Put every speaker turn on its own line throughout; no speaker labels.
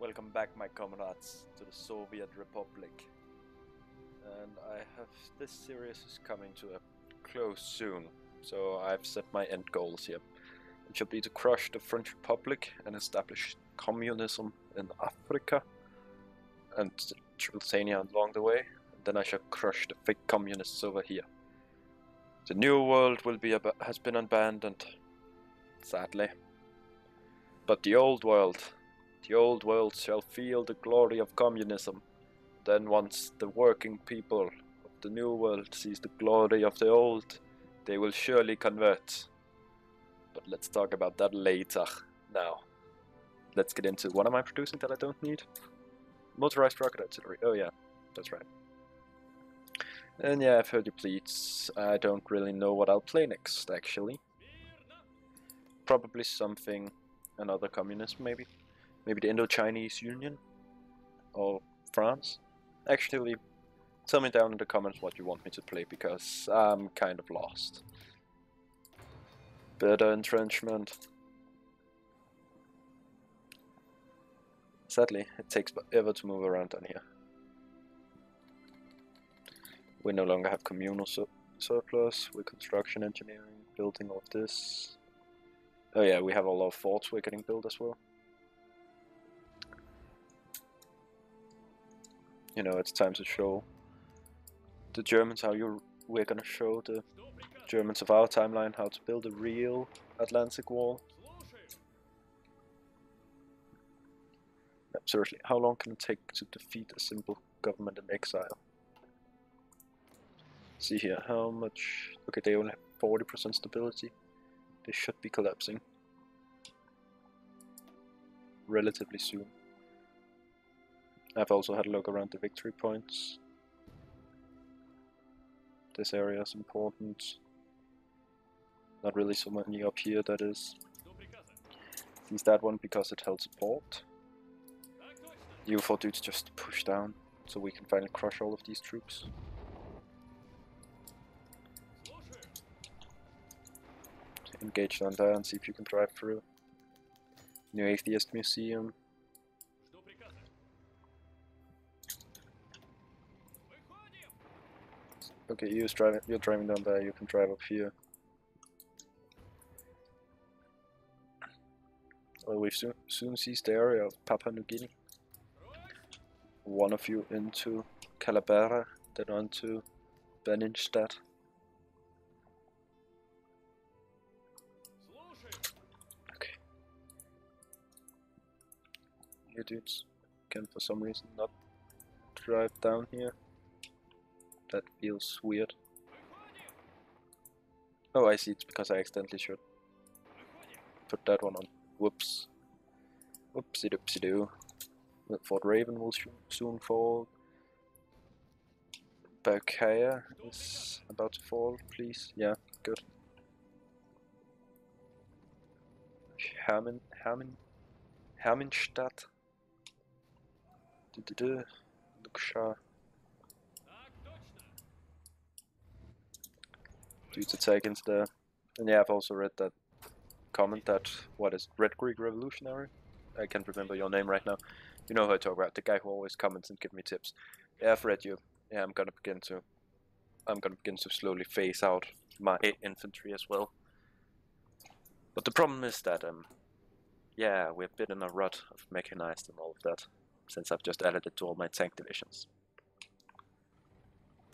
Welcome back, my comrades, to the Soviet Republic. And this series is coming to a close soon, so I've set my end goals here. It should be to crush the French Republic and establish communism in Africa and Tanzania along the way. And then I shall crush the fake communists over here. The new world has been abandoned, sadly. But the old world shall feel the glory of communism. Then once the working people of the new world sees the glory of the old, they will surely convert. But let's talk about that later. Now, let's get into what am I producing that I don't need? Motorized rocket artillery. Oh yeah, that's right. And yeah, I've heard your pleas. I don't really know what I'll play next, actually. Probably something another communist, maybe. Maybe the Indo-Chinese Union? Or France? Actually, tell me down in the comments what you want me to play, because I'm kind of lost. Better entrenchment. Sadly, it takes forever to move around down here. We no longer have communal surplus, we're construction engineering, building all of this. Oh yeah, we have all our forts we're getting built as well. You know, it's time to show the Germans how we're gonna show the Germans of our timeline how to build a real Atlantic wall. Seriously, how long can it take to defeat a simple government in exile? See here, how much... Okay, they only have 40% stability. They should be collapsing relatively soon. I've also had a look around the victory points. This area is important. Not really so many up here, that is. Seize that one because it held support. You four dudes just push down so we can finally crush all of these troops. Engage down there and see if you can drive through. New Atheist Museum. Okay, you're driving down there, you can drive up here. Well, we've soon seized the area of Papua New Guinea. One of you into Calabara, then on to Beninstadt. Okay. You dudes can for some reason not drive down here. That feels weird. Oh, I see, it's because I accidentally should put that one on. Whoops. Whoopsie doopsie doo. Fort Raven will soon fall. Berkaya is about to fall, please. Yeah, good. Hermannstadt. Luksha. Dudes attack into there. And yeah, I've also read that comment that, what is Red Greek Revolutionary? I can't remember your name right now. You know who I talk about, the guy who always comments and give me tips. Yeah, I've read you. Yeah, I'm gonna begin to slowly phase out my infantry as well. But the problem is that yeah, we're a bit in a rut of mechanized and all of that, since I've just added it to all my tank divisions.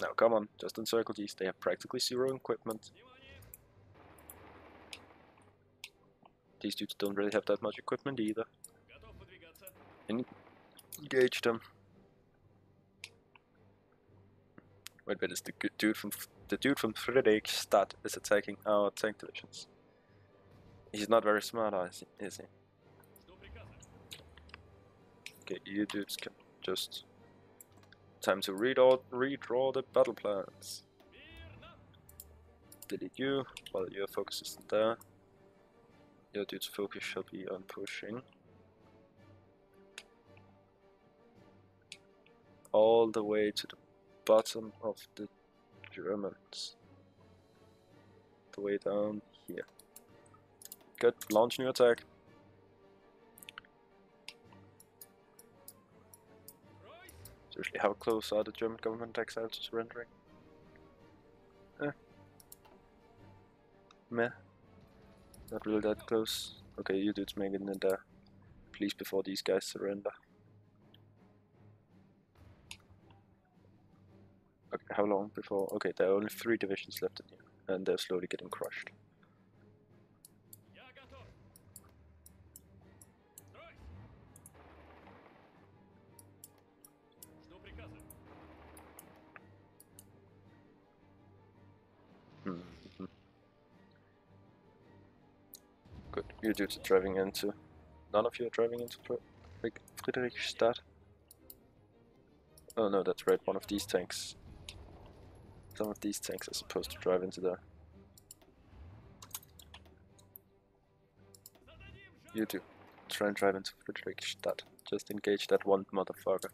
Now come on, just encircle these, they have practically zero equipment. These dudes don't really have that much equipment either. Engage them. Wait, but it's the dude from Friedrichstadt is attacking our tank divisions. He's not very smart, is he? Okay, you dudes can just... Time to redraw the battle plans. Delete you, while your focus is there. Your dude's focus shall be on pushing all the way to the bottom of the Germans. The way down here. Good, launch new attack. Seriously, how close are the German government exiles to surrendering? Meh. Not really that close. Okay, you dudes make it in there. Please, before these guys surrender. Okay, how long before? Okay, there are only 3 divisions left in here, and they're slowly getting crushed. Good. You dudes are driving into... None of you are driving into Friedrichstadt? Oh no, that's right, one of these tanks. Some of these tanks are supposed to drive into there. You two, try and drive into Friedrichstadt. Just engage that one motherfucker.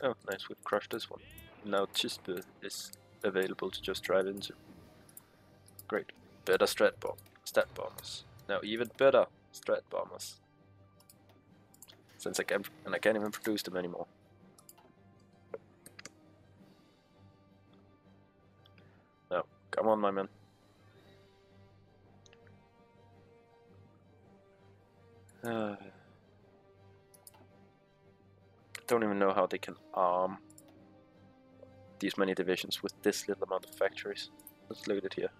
Oh, nice, we've crushed this one. Now Chispe is available to just drive into. Great. Better stat bombers. Now even better strat bombers. Since I can't even produce them anymore. Now, come on my man. Don't even know how they can arm these many divisions with this little amount of factories. Let's look at it here.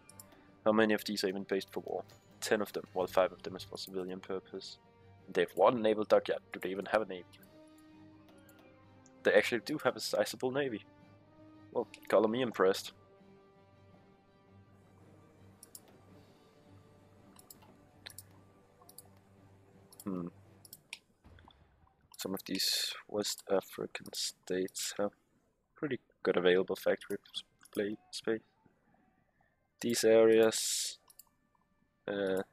How many of these are even based for war? 10 of them, while 5 of them is for civilian purpose. And they have 1 naval dockyard. Do they even have a navy? They actually do have a sizable navy. Well, color me impressed. Some of these West African states have pretty good available factory space. These areas, let's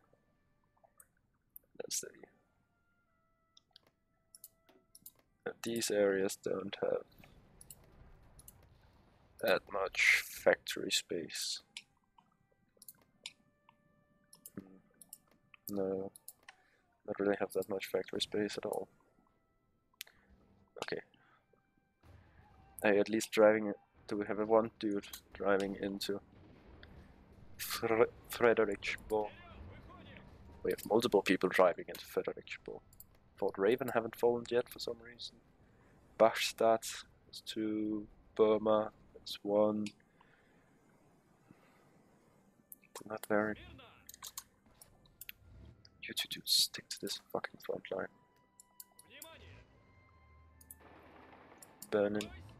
see. These areas don't have that much factory space. No, not really have that much factory space at all. Okay. Hey, at least driving it. Do we have a one dude driving into Fredericksburg? We have multiple people driving into Fredericksburg. Fort Raven haven't fallen yet for some reason. Bachstadt is 2. Burma is 1. Not very. You two dudes stick to this fucking front line.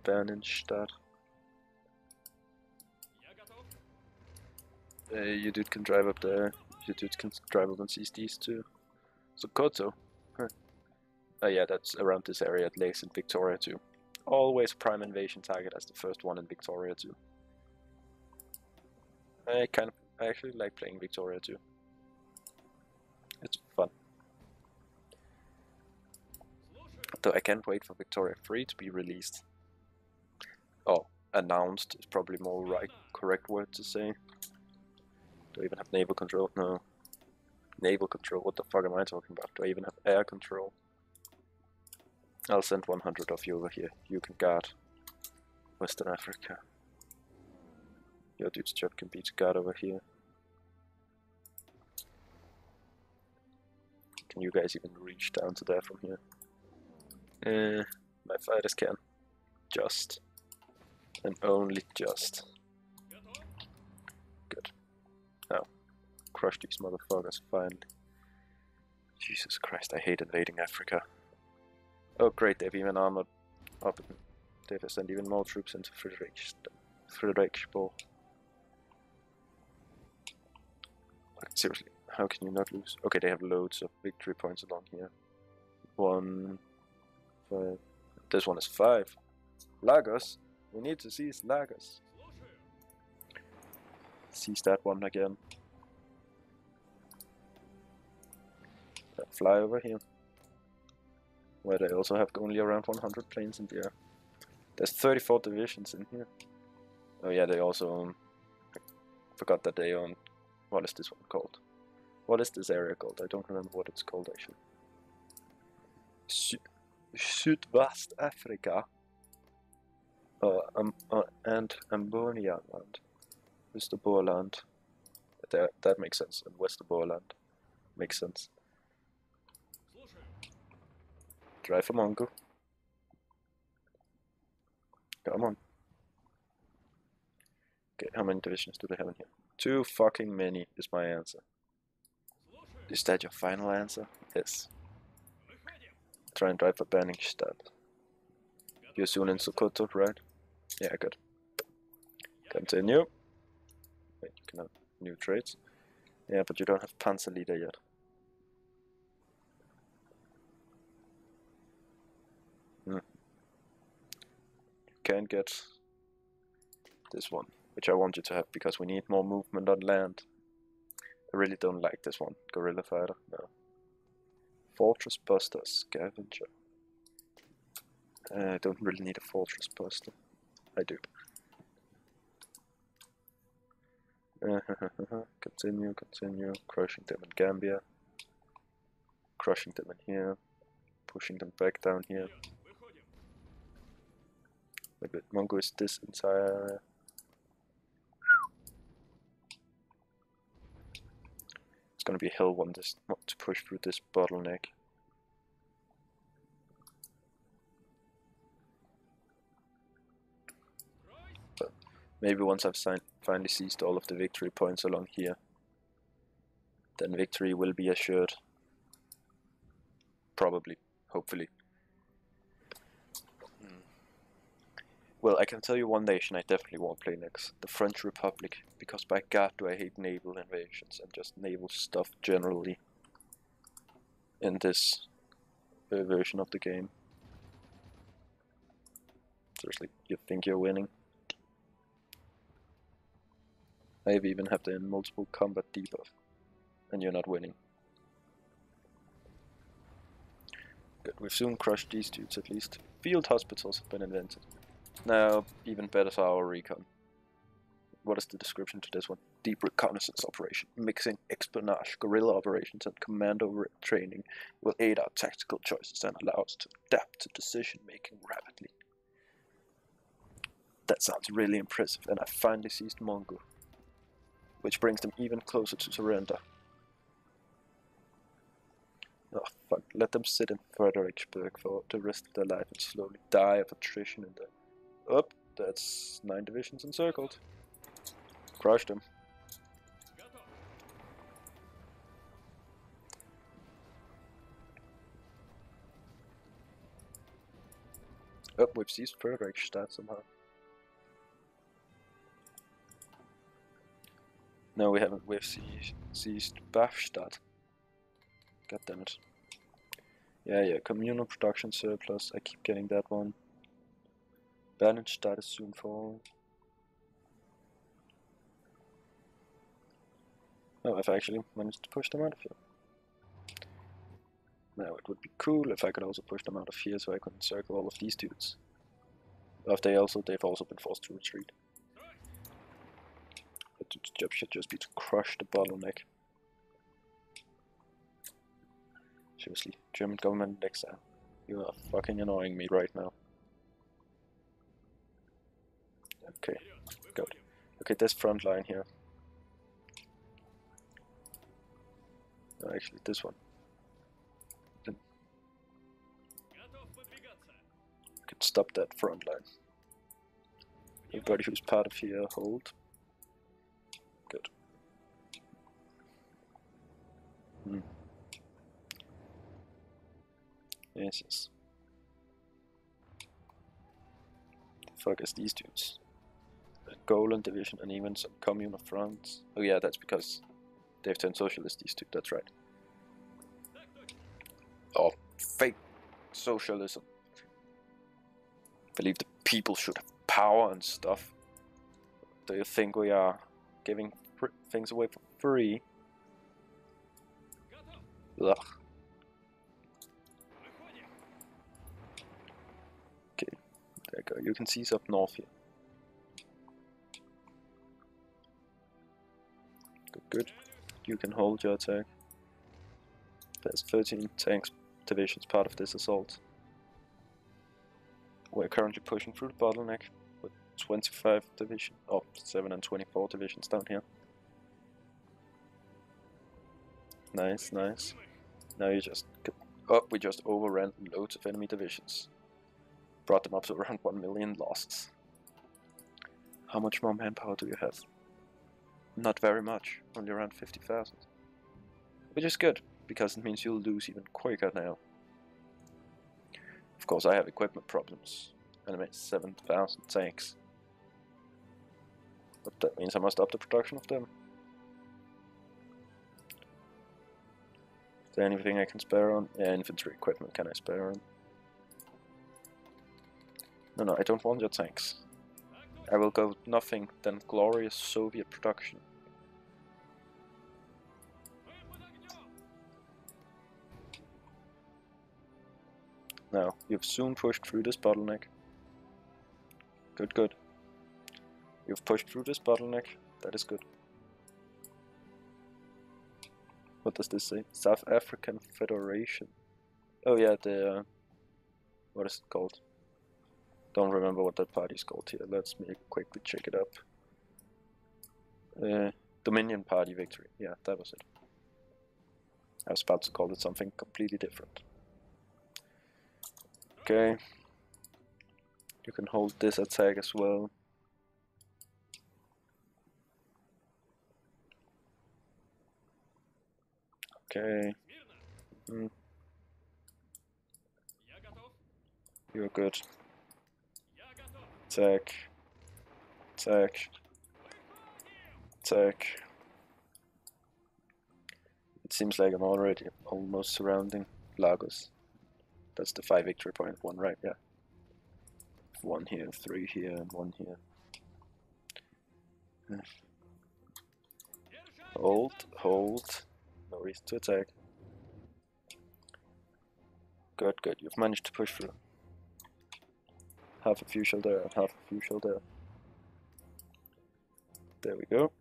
Bernenstadt. You dude can drive up there. You dude can drive up and seize these two. So Koto. Huh. Oh yeah, that's around this area. It lays in Victoria too. Always prime invasion target as the first one in Victoria too. I actually like playing Victoria too. It's fun. Though I can't wait for Victoria 3 to be released. Oh, announced is probably more correct word to say. Do I even have naval control? No. Naval control, what the fuck am I talking about? Do I even have air control? I'll send 100 of you over here. You can guard Western Africa. Your dude's job can be to guard over here. Can you guys even reach down to there from here? My fighters can. Just. And only just. Good. Now, crush these motherfuckers finally. Jesus Christ, I hate invading Africa. Oh great, they've even armored up. They've sent even more troops into Fredericksburg. Seriously, how can you not lose? Okay, they have loads of victory points along here. 1, 5. This one is 5. Lagos. We need to seize Lagos. Seize that one again. Then fly over here. Where they also have only around 100 planes in the air. There's 34 divisions in here. Oh yeah, they also own... I forgot that they own... What is this one called? What is this area called? I don't remember what it's called actually. Sydvest-Afrika and Ambonialand. Österboland. That makes sense. And Westerboland makes sense. Drive a Mongo. Come on. Okay, how many divisions do they have in here? Too fucking many is my answer. Is that your final answer? Yes. Try and drive a Banningstadt. You're soon in Sokoto, right? Yeah, good. Continue. Wait, you can have new trades. Yeah, but you don't have Panzer leader yet. You can get this one, which I want you to have because we need more movement on land. I really don't like this one. Guerrilla fighter, no. Fortress buster, scavenger. I don't really need a fortress buster. I do. Continue. Crushing them in Gambia. Crushing them in here. Pushing them back down here. Maybe Mongo is this entire area. It's gonna be hell one this not to push through this bottleneck. But maybe once I've finally seized all of the victory points along here, then victory will be assured. Probably, hopefully. Well, I can tell you one nation I definitely won't play next. The French Republic. Because by God do I hate naval invasions and just naval stuff generally in this version of the game. Seriously, you think you're winning? I've even had the multiple combat debuff and you're not winning. Good, we've soon crushed these dudes at least. Field hospitals have been invented. Now, even better for our recon. What is the description to this one? Deep reconnaissance operation, mixing espionage, guerrilla operations, and commando training will aid our tactical choices and allow us to adapt to decision making rapidly. That sounds really impressive, and I finally seized Mongo, which brings them even closer to surrender. Oh fuck, let them sit in Fredericksburg for the rest of their life and slowly die of attrition in there. Oh, that's 9 divisions encircled. Crushed them. Oh, we've seized Frederickstadt somehow. No, we haven't. We've seized Bachstadt. God damn it. Yeah, communal production surplus. I keep getting that one. Banningstadt is soon falling. Oh, I've actually managed to push them out of here. Now, it would be cool if I could also push them out of here so I could encircle all of these dudes. They've also been forced to retreat. But the job should just be to crush the bottleneck. Seriously, German government in exile. You are fucking annoying me right now. Okay, good. Okay, this front line here. No, actually, this one. Then could stop that front line. Everybody who's part of here, hold. Good. Yes. The fuck is these dudes? A Golan division and even some commune of France. Oh yeah, that's because they've turned socialist, these two, that's right. Oh, fake socialism. Believe the people should have power and stuff. Do you think we are giving things away for free? Ugh. Okay, there you go. You can see it's up north here. Good. You can hold your attack. There's 13 tanks divisions part of this assault. We're currently pushing through the bottleneck with 25 divisions, oh, 7 and 24 divisions down here. Nice, nice. Now you just... Oh, we just overran loads of enemy divisions. Brought them up to around 1 million losses. How much more manpower do you have? Not very much, only around 50,000. Which is good, because it means you'll lose even quicker now. Of course I have equipment problems, and I made 7,000 tanks. But that means I must up the production of them. Is there anything I can spare on? Yeah, infantry equipment can I spare on? No, I don't want your tanks. I will go with nothing than glorious Soviet production. Now, you've soon pushed through this bottleneck. Good, good. You've pushed through this bottleneck. That is good. What does this say? South African Federation. Oh yeah, the... what is it called? Don't remember what that party is called here. Let's quickly check it up. Dominion Party Victory. Yeah, that was it. I was about to call it something completely different. Okay. You can hold this attack as well. Okay. You're good. Attack. Attack. Attack. It seems like I'm already almost surrounding Lagos. That's the 5 victory point one, right? Yeah. 1 here, 3 here, and 1 here. Hold, hold. No reason to attack. Good, good. You've managed to push through. Half a fuchsia there, and half a fuchsia there. There we go.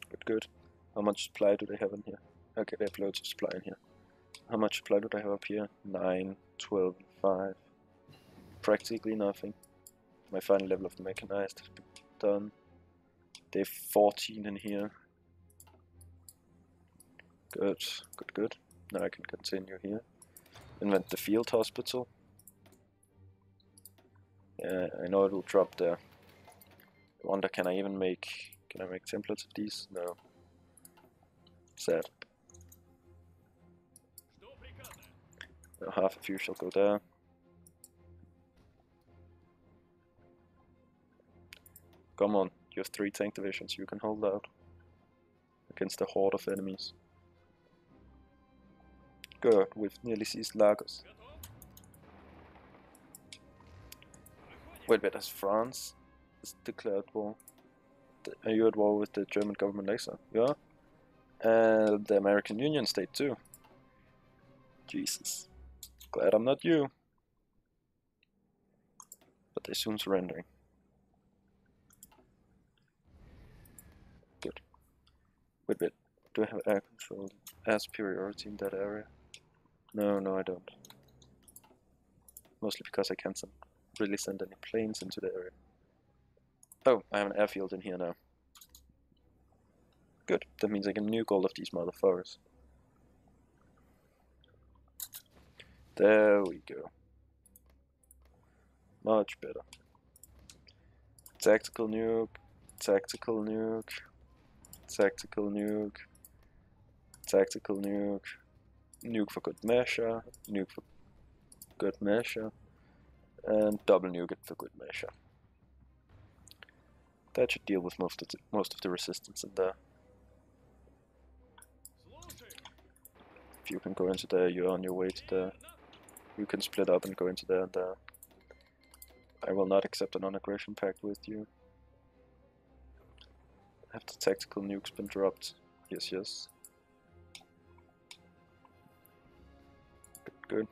Good, good. How much supply do they have in here? Okay, they have loads of supply in here. How much supply do they have up here? 9, 12, 5. Practically nothing. My final level of the mechanized has been done. They have 14 in here. Good, good, good. Now I can continue here. Invent the field hospital. Yeah, I know it will drop there. I wonder, can I make templates of these? No. Sad. Now half of you shall go there. Come on, you have 3 tank divisions, you can hold out against a horde of enemies. Good, we've nearly seized Lagos. Wait, has France declared war? Are you at war with the German government later? Yeah? And the American Union state too. Jesus. Glad I'm not you. But they're soon surrendering. Good. Wait, do I have air control? Air superiority in that area? No, I don't. Mostly because I can't really send any planes into the area. Oh, I have an airfield in here now. Good, that means I can nuke all of these motherfuckers. There we go. Much better. Tactical nuke, tactical nuke, tactical nuke, tactical nuke, nuke for good measure, nuke for good measure, and double nuke it for good measure. That should deal with most of the resistance in there. If you can go into there, you're on your way to there. You can split up and go into there and there. I will not accept a non-aggression pact with you. Have the tactical nukes been dropped? Yes, yes. Good, good.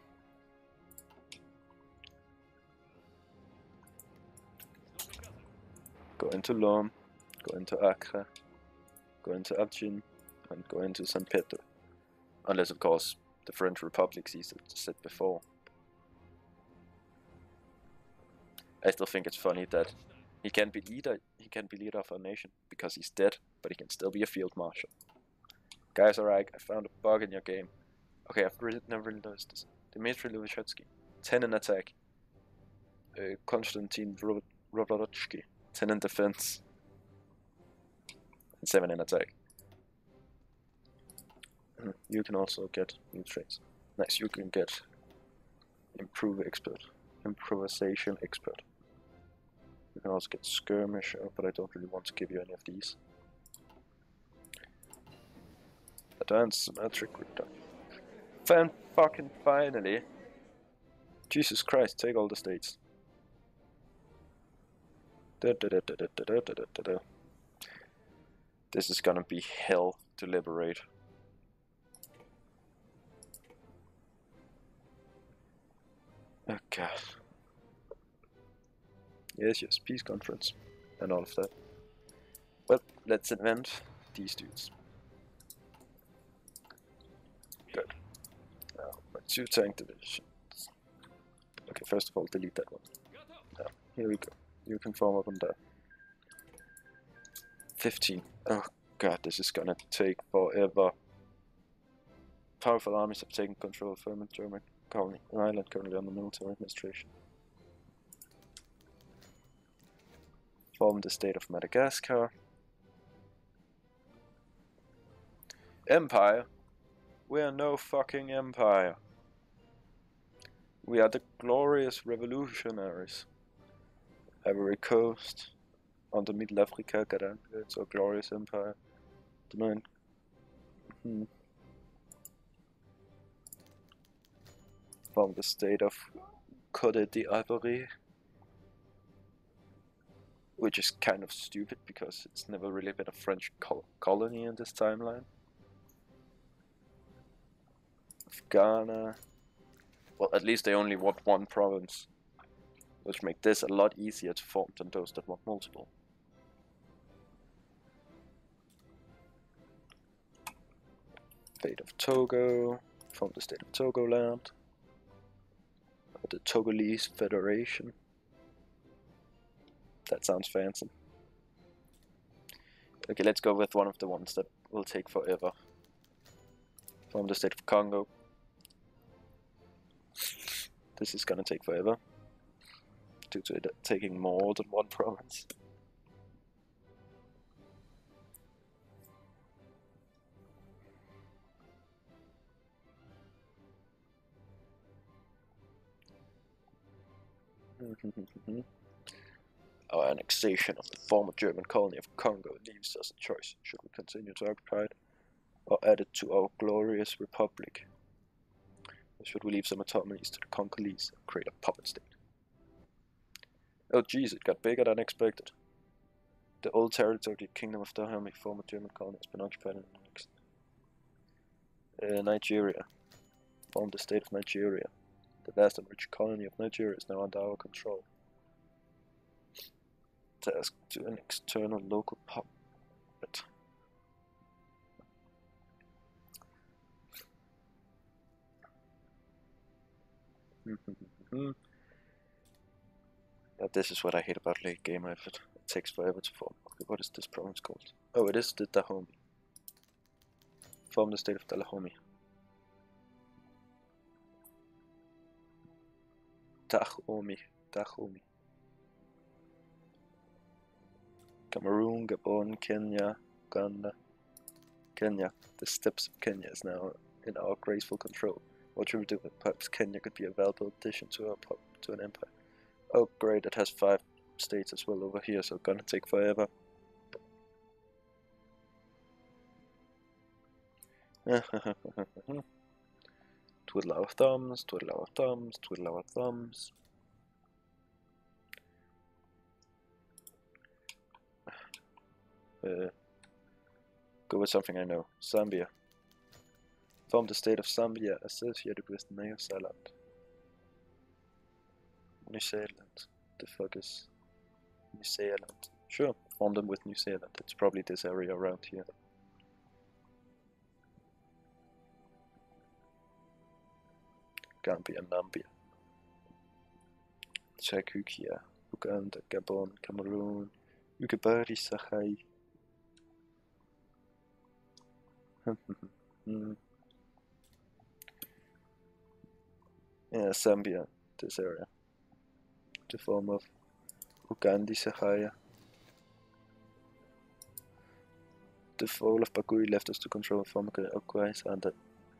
Go into Lom, go into Accra, go into Abjin, and go into San Pedro. Unless, of course, the French Republic sees it, as said before. I still think it's funny that he can be leader of our nation because he's dead, but he can still be a field marshal. Kaiserreich, I found a bug in your game. Okay, I've never really noticed this. Dmitry Levashetsky, 10 in attack. Konstantin Robodotsky, 10 in defense. And 7 in attack. You can also get new traits. Nice, you can get improve expert, improvisation expert. You can also get skirmisher, but I don't really want to give you any of these. Advanced symmetric reduction. Fucking finally! Jesus Christ, take all the states. This is gonna be hell to liberate. Oh god. Yes, peace conference. And all of that. Well, let's invent these dudes. Good. Now, my 2 tank divisions. Okay, first of all, delete that one. Now, here we go. You can form up on there. 15. Oh god, this is gonna take forever. Powerful armies have taken control of German colony, an island currently under military administration. Form the state of Madagascar. Empire? We are no fucking empire. We are the glorious revolutionaries. Ivory Coast, under Middle Africa, Gadanga, it's a glorious empire. Domain. Form the state of Côte d'Ivoire, which is kind of stupid because it's never really been a French colony in this timeline. Of Ghana. Well, at least they only want 1 province, which makes this a lot easier to form than those that want multiple. Fate of Togo, form the state of Togoland, the Togolese Federation. That sounds fancy. Okay, let's go with one of the ones that will take forever. Form the state of Congo. This is gonna take forever, due to it taking more than 1 province. Our annexation of the former German colony of Congo leaves us a choice. Should we continue to occupy it, or add it to our glorious republic? Or should we leave some autonomies to the Congolese and create a puppet state? Oh jeez, it got bigger than expected. The old territory, the Kingdom of Dahomey, former German colony, has been occupied and annexed. Nigeria. Form the state of Nigeria. The vast and rich colony of Nigeria is now under our control. Task to an external local puppet. This is what I hate about late game effort. It takes forever to form. Okay, what is this province called? Oh, it is the Dahomey. Form the state of Dahomey. Dahomey. Cameroon, Gabon, Kenya, Uganda. Kenya. The steppes of Kenya is now in our graceful control. What should we do? Perhaps Kenya could be a valuable addition to an empire. Oh great, it has 5 states as well over here, so it's gonna take forever. Twiddle our thumbs, twiddle our thumbs, twiddle our thumbs. Go with something I know. Zambia. Form the state of Zambia associated with New Zealand. New Zealand. The fuck is New Zealand? Sure, form them with New Zealand. It's probably this area around here. Gambia, Nambia, Czechia, Uganda, Gabon, Cameroon, Uganda, Sahai. Yeah, Zambia, this area. The form of Uganda, Sahaya. The fall of Bagui left us to control Formica Okwais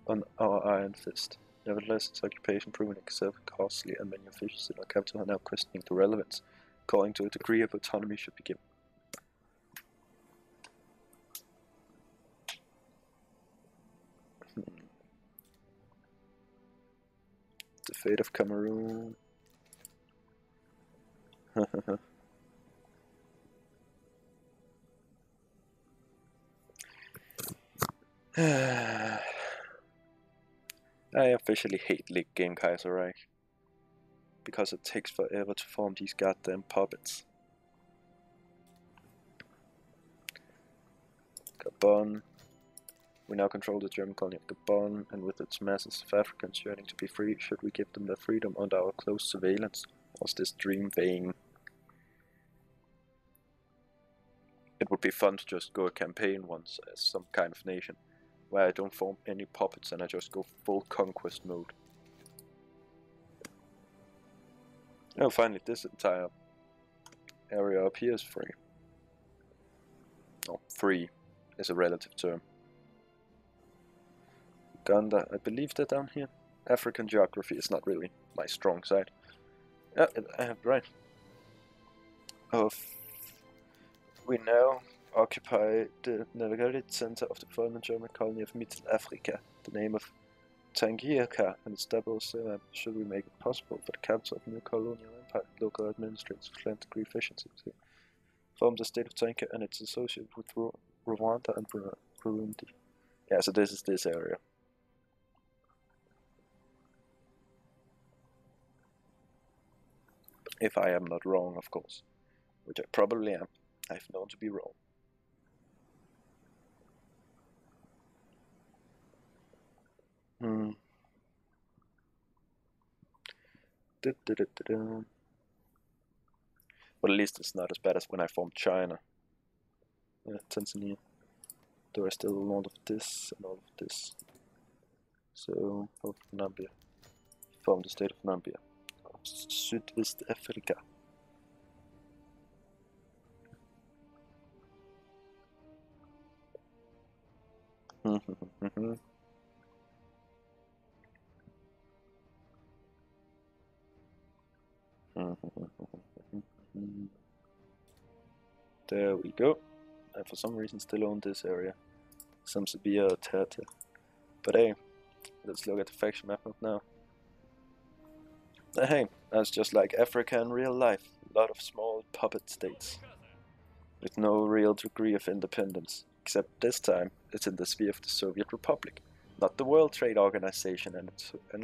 on our iron fist. Nevertheless, its occupation proving itself costly, and many officials in our capital are now questioning the relevance, calling to a degree of autonomy should be given. The fate of Cameroon. I officially hate League Game Kaiserreich because it takes forever to form these goddamn puppets. Gabon. We now control the German colony of Gabon, and with its masses of Africans yearning to be free, should we give them their freedom under our close surveillance? Or is this dream vain? It would be fun to just go a campaign once as some kind of nation, where I don't form any puppets and I just go full conquest mode. Oh, finally, this entire area up here is free. Oh, free is a relative term. Uganda, I believe they're down here. African geography is not really my strong side. Yeah, I have right. We now occupy the navigated center of the former German colony of Mittelafrika. The name of Tanganyika and its double syllable should we make it possible for the capital of new colonial empire, local administrators with land degree efficiency to form the state of Tanganyika and its associated with Rwanda and Burundi. Yeah, so this is this area. If I am not wrong, of course, which I probably am. I've known to be wrong. But at least it's not as bad as when I formed China. Tanzania. Though I still a lot of this and all of this. So, of Namibia. Form the state of Namibia. Southwest Africa. There we go. I for some reason still own this area. Some severe Terte. But hey, let's look at the faction map now. Hey, that's just like Africa in real life. A lot of small puppet states. With no real degree of independence. Except this time, it's in the sphere of the Soviet Republic. Not the World Trade Organization and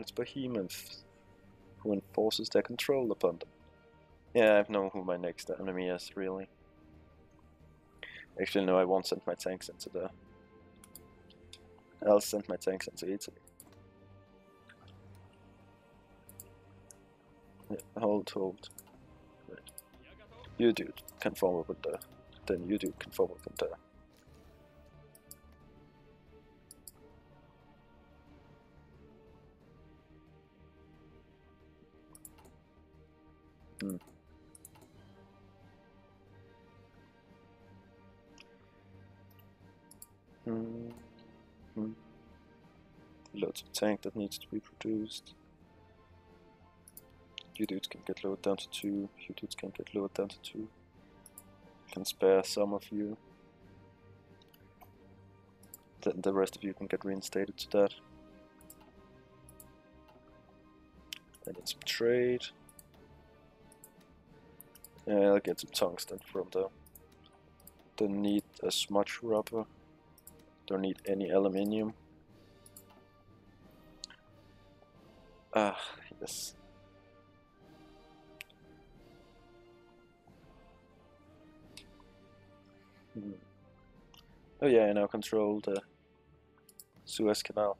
its behemoths who enforces their control upon them. Yeah, I know who my next enemy is, really. Actually, no, I won't send my tanks into there. I'll send my tanks into Italy. Yeah, hold. Right. You dude can form up in there. Then you dude can form up in there. Loads of tank that needs to be produced. You dudes can get lowered down to 2. You dudes can get lowered down to 2. Can spare some of you. Then the rest of you can get reinstated to that. I need some trade. Yeah, I'll get some tungsten from there. Don't need as much rubber. Don't need any aluminium. Ah, yes. Oh yeah, I now control the Suez Canal.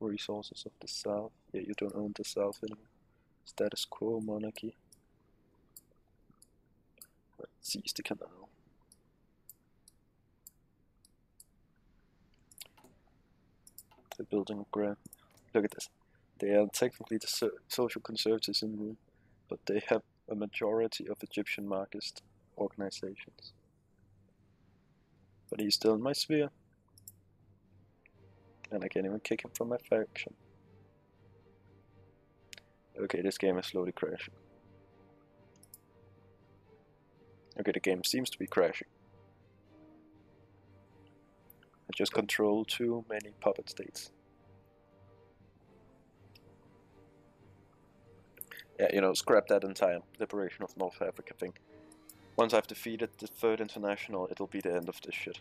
resources of the south. Yeah, you don't own the south anymore. Status quo monarchy. Seize the canal. They're building a grand. Look at this. They are technically the social conservatives in the room, but they have a majority of Egyptian Marxist organizations. But he's still in my sphere. And I can't even kick him from my faction. Okay, this game is slowly crashing. Okay, the game seems to be crashing. I just control too many puppet states. Yeah, you know, scrap that entire liberation of North Africa thing. Once I've defeated the Third International, it'll be the end of this shit.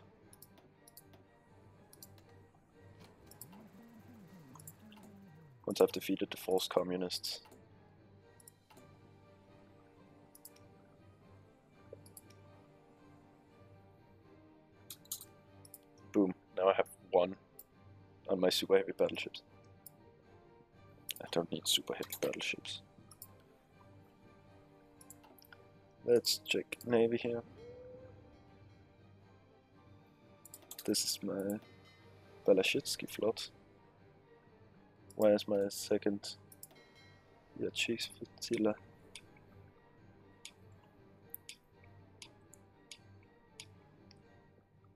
Once I've defeated the false communists. Boom, now I have 1 on my super heavy battleships. I don't need super heavy battleships. Let's check Navy here. This is my Balashitsky fleet. Where's my second Yachis flotilla?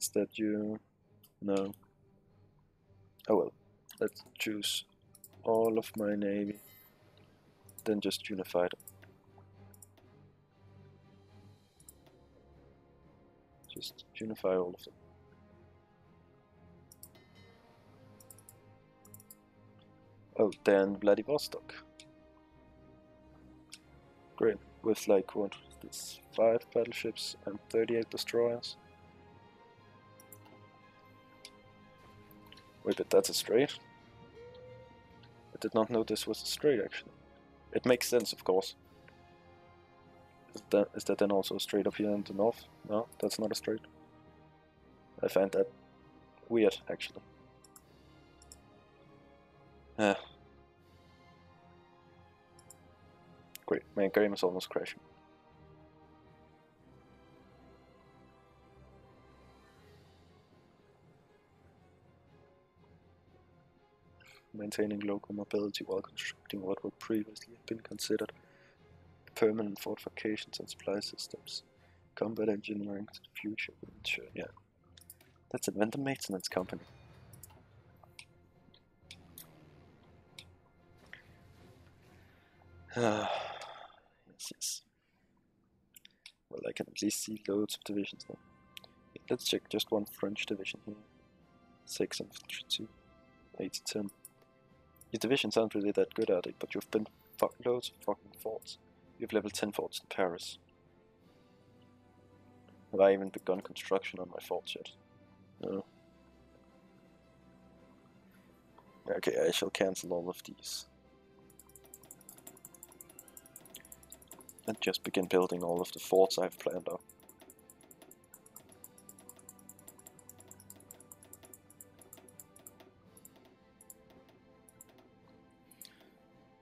Is that you? No. Oh well, let's choose all of my navy, then just unify them. Just unify all of them. Oh, then Vladivostok. Great, with like what is this, 5 battleships and 38 destroyers. Wait, but that's a strait? I did not know this was a strait actually. It makes sense, of course. Is that then also a strait up here in the north? No, that's not a strait. I find that weird actually. Great, my game is almost crashing. Maintaining local mobility while constructing what would previously have been considered permanent fortifications and supply systems. Combat engineering to the future will ensure, yeah. That's invent a maintenance company. Yes. Well, I can at least see loads of divisions now. Let's check just one French division here. 6 infantry, 2, 8 to 10. Your divisions aren't really that good at it, but you've built loads of fucking forts. You have level 10 forts in Paris. Have I even begun construction on my forts yet? No. Okay, I shall cancel all of these. And just begin building all of the forts I've planned out.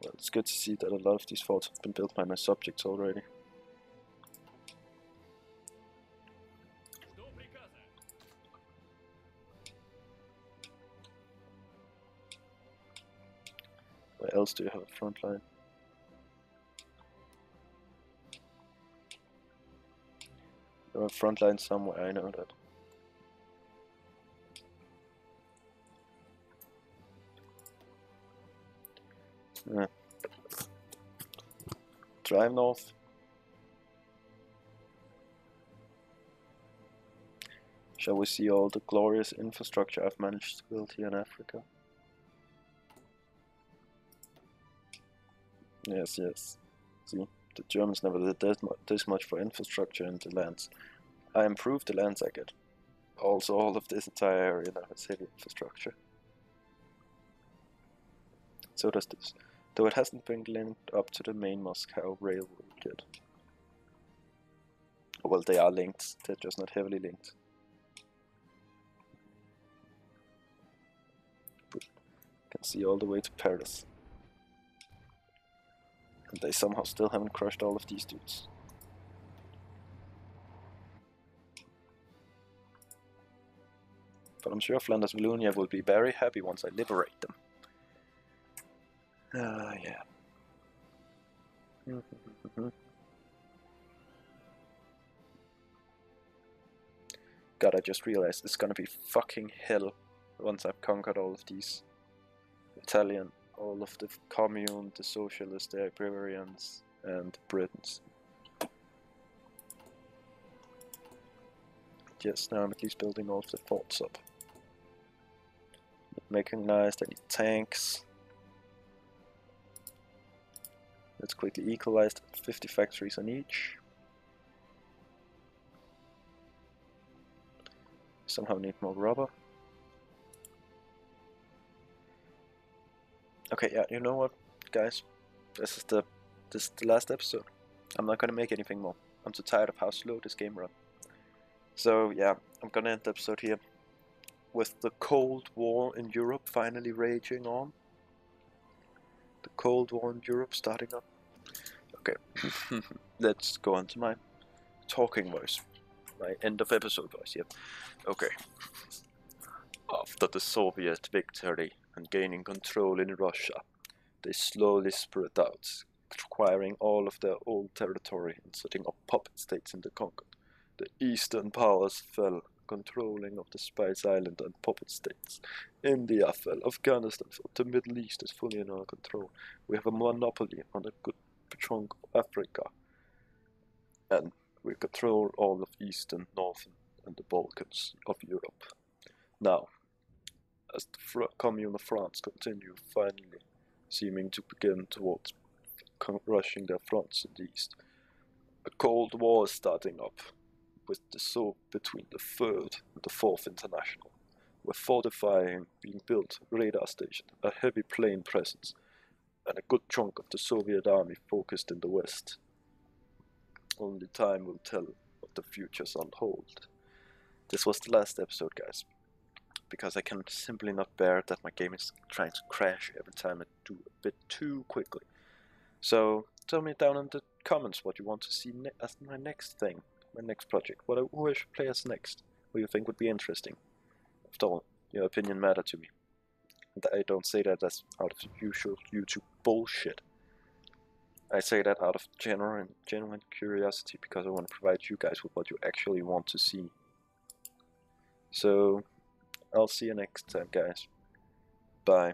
Well, it's good to see that a lot of these forts have been built by my subjects already. Where else do you have a front line? You have a front line somewhere, I know that. Yeah. Drive north. Shall we see all the glorious infrastructure I've managed to build here in Africa? Yes, yes. See, the Germans never did this much for infrastructure in the lands. I improved the lands I get. Also, all of this entire area now has heavy infrastructure. So does this, though it hasn't been linked up to the main Moscow railroad yet. Well, they are linked, they're just not heavily linked. Can see all the way to Paris. And they somehow still haven't crushed all of these dudes. But I'm sure Flanders Wallonia will be very happy once I liberate them. Yeah. God, I just realized it's gonna be fucking hell once I've conquered all of these Italian, all of the Commune, the Socialist, the Agrarians, and the Britons. Yes, now I'm at least building all of the forts up. Mechanized, I need tanks. Let's quickly equalize 50 factories on each. Somehow need more rubber. Okay, yeah, you know what, guys? This is the last episode. I'm not gonna make anything more. I'm too tired of how slow this game runs. So yeah, I'm gonna end the episode here with the Cold War in Europe finally raging on. The Cold War in Europe starting up. Okay, let's go on to my talking voice. My end of episode voice, yeah. Okay. After the Soviet victory and gaining control in Russia, they slowly spread out, acquiring all of their old territory and setting up puppet states in the conquered. The Eastern powers fell, controlling of the Spice Island and puppet states. India fell, Afghanistan fell, the Middle East is fully in our control. We have a monopoly on a good chunk of Africa. And we control all of Eastern, Northern and the Balkans of Europe. Now, as the Commune of France continue finally seeming to begin towards rushing their fronts in the east, a Cold War is starting up with the between the Third and the Fourth International, with fortifying being built, radar station, a heavy plane presence, and a good chunk of the Soviet army focused in the west. Only time will tell what the futures unfold. This was the last episode, guys, because I can simply not bear that my game is trying to crash every time I do a bit too quickly. So tell me down in the comments what you want to see as my next thing, my next project, who I should play as next, who you think would be interesting. After all, your opinion matters to me. And I don't say that as out of usual YouTube bullshit. I say that out of genuine curiosity because I want to provide you guys with what you actually want to see. So, I'll see you next time, guys. Bye.